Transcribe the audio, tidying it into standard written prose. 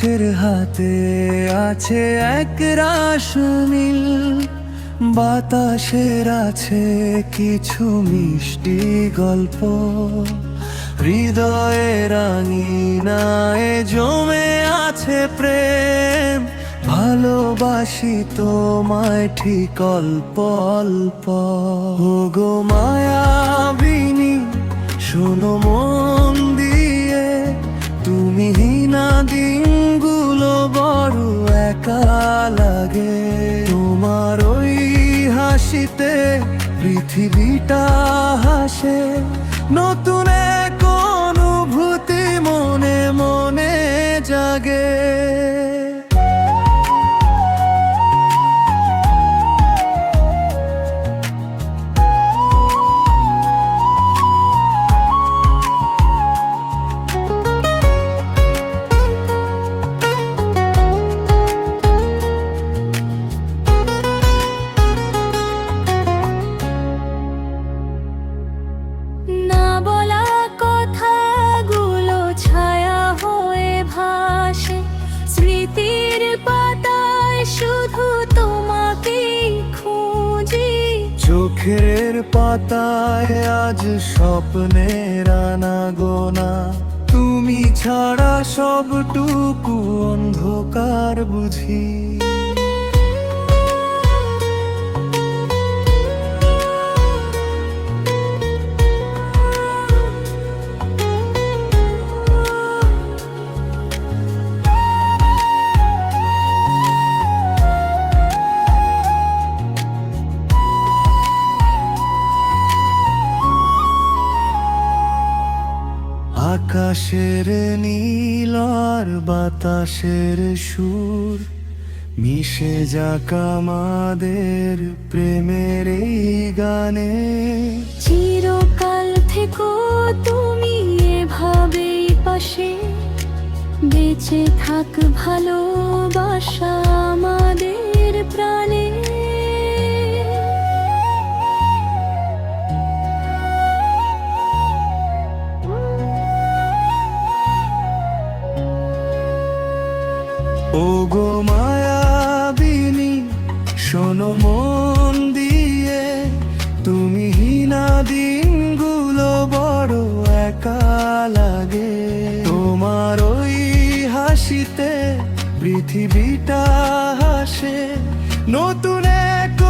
আকাশের হাতে আছে এক রাশ নীল, বাতাসের আছে কিছু মিষ্টি গল্প, হৃদয়ের আঙিনায় জমে আছে প্রেম, ভালোবাসি তোমায় ঠিক অল্প অল্প। ও গো মায়াবিনী শোনো মন দিয়ে, তুমি না দিনগুলো বড় একা লাগে, তোমার ওই হাসিতে পৃথিবীটা হাসে, নতুন এক অনুভূতি মনে মনে জাগে। চোখের পাতায় আজ স্বপ্নের আনাগোনা, তুমি ছাড়া সবটুকু অন্ধকার বুঝি। আকাশের নীল আর বাতাসের সুর মিশে যাক আমাদের প্রেমের এই গানে, চিরকাল থেকো তুমি এভাবেই পাশে, বেঁচে থাক ভালোবাসা আমাদের প্রাণে। ও গো মায়াবিনী শোনো মন দিয়ে, তুমি না দিনগুলো বড় একা লাগে, তোমার ওই হাসিতে পৃথিবীটা হাসে, নতুন এক